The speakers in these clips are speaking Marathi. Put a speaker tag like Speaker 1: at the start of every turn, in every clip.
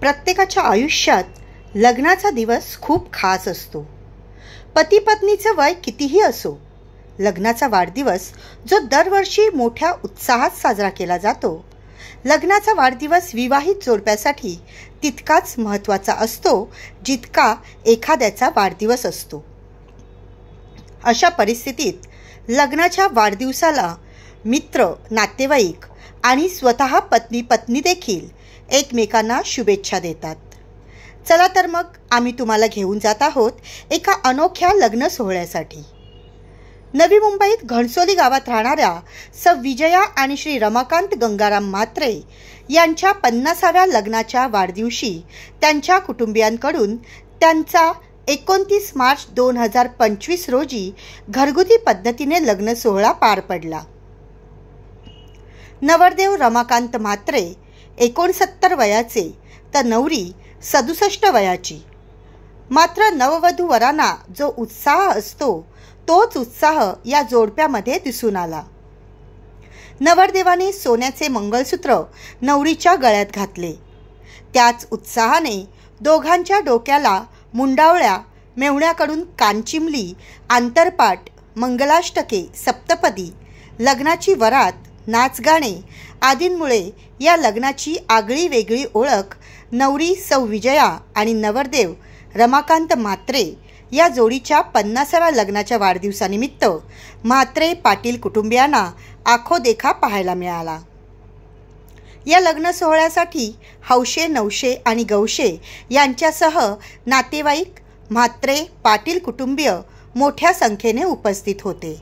Speaker 1: प्रत्येकाच्या आयुष्यात लग्नाचा दिवस खूप खास असतो. पती पत्नीचं वय कितीही असो, लग्नाचा वाढदिवस जो दरवर्षी मोठ्या उत्साहात साजरा केला जातो, लग्नाचा वाढदिवस विवाहित जोडप्यासाठी तितकाच महत्त्वाचा असतो जितका एखाद्याचा वाढदिवस असतो. अशा परिस्थितीत लग्नाच्या वाढदिवसाला मित्र, नातेवाईक आणि स्वतः पत्नी देखील एकमेकांना शुभेच्छा देतात. चला तर मग आम्ही तुम्हाला घेऊन जात आहोत एका अनोख्या लग्न सोहळ्यासाठी. नवी मुंबईत घणसोली गावात राहणाऱ्या सौ विजया आणि श्री रमाकांत गंगाराम म्हात्रे यांच्या 50व्या लग्नाच्या वाढदिवशी त्यांच्या कुटुंबियांकडून त्यांचा 29 मार्च 2025 रोजी घरगुती पद्धतीने लग्न सोहळा पार पडला. नवरदेव रमाकांत म्हात्रे 69 वयाचे तर नवरी 67 वयाची. मात्र नववधू वरांना जो उत्साह असतो तोच उत्साह या जोडप्यामध्ये दिसून आला. नवरदेवाने सोन्याचे मंगळसूत्र नवरीच्या गळ्यात घातले. त्याच उत्साहाने दोघांच्या डोक्याला मुंडावळ्या, मेहुण्याकडून कानचिमली, आंतरपाट, मंगलाष्टके, सप्तपदी, लग्नाची वरात, नाचगाणे आदींमुळे या लग्नाची आगळी वेगळी ओळख नवरी सौ विजया आणि नवरदेव रमाकांत म्हात्रे या जोडीच्या 50व्या लग्नाच्या वाढदिवसानिमित्त म्हात्रे पाटील कुटुंबियांना आखोदेखा पाहायला मिळाला. या लग्न सोहळ्यासाठी हौशे, नवशे आणि गौशे यांच्यासह नातेवाईक, म्हात्रे पाटील कुटुंबीय मोठ्या संख्येने उपस्थित होते.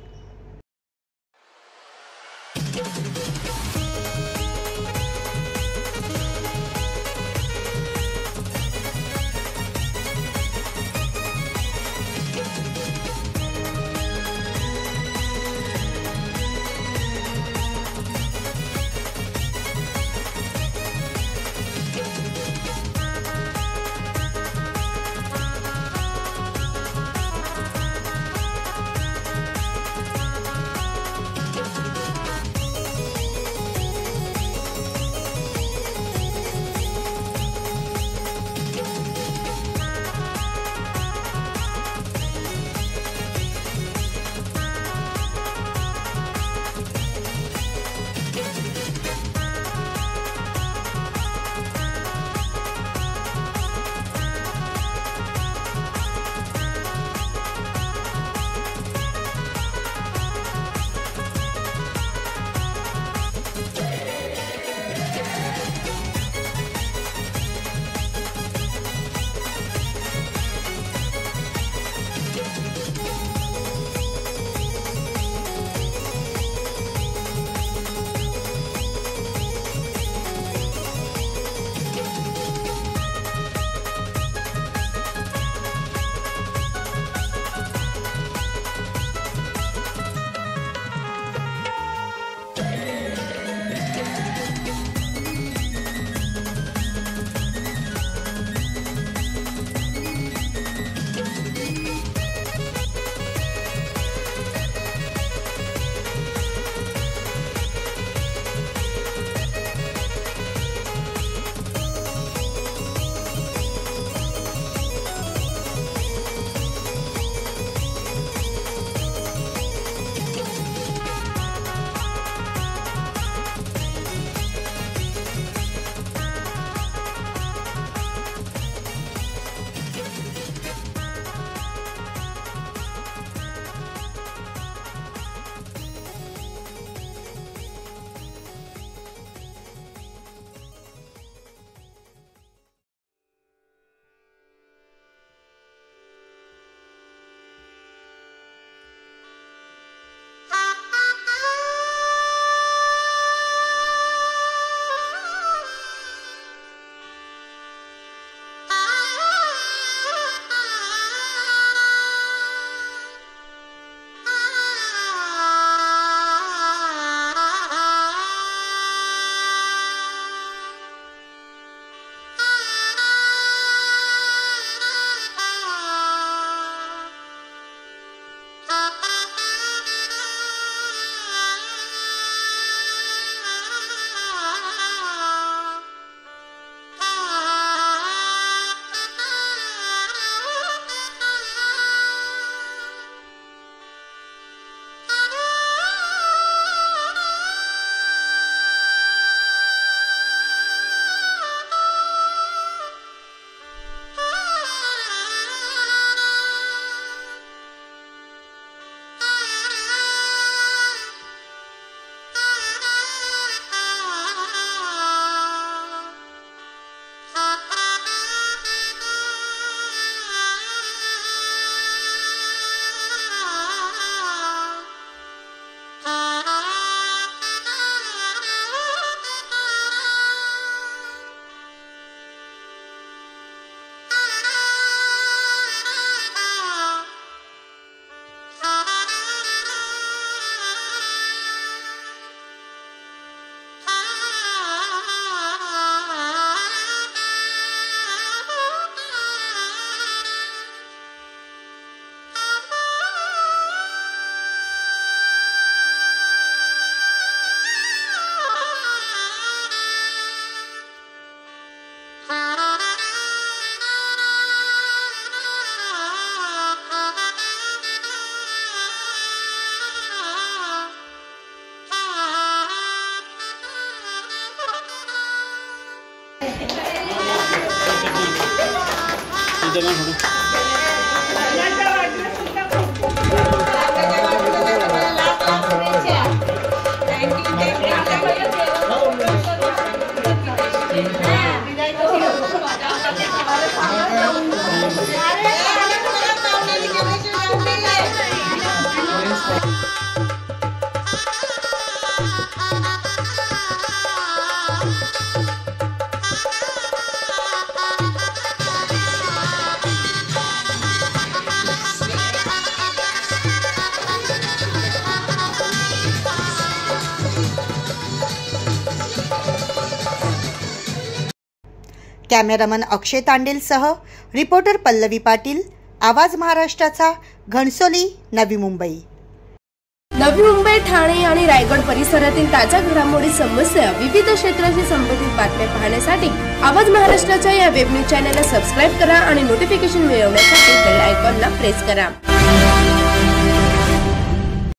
Speaker 1: कॅमेरामन अक्षय तांडेलसह रिपोर्टर पल्लवी पाटील, आवाज महाराष्ट्राचा, घणसोली, नवी मुंबई.
Speaker 2: नवी मुंबई, ठाणे आणि रायगड परिसरातील ताज्या घडामोडी, समस्या, विविध क्षेत्राशी संबंधित बातम्या पाहण्यासाठी आवाज महाराष्ट्राच्या या वेब न्यूज चॅनलला सबस्क्राईब करा आणि नोटिफिकेशन मिळवण्यासाठी बेल आयकॉनला प्रेस करा.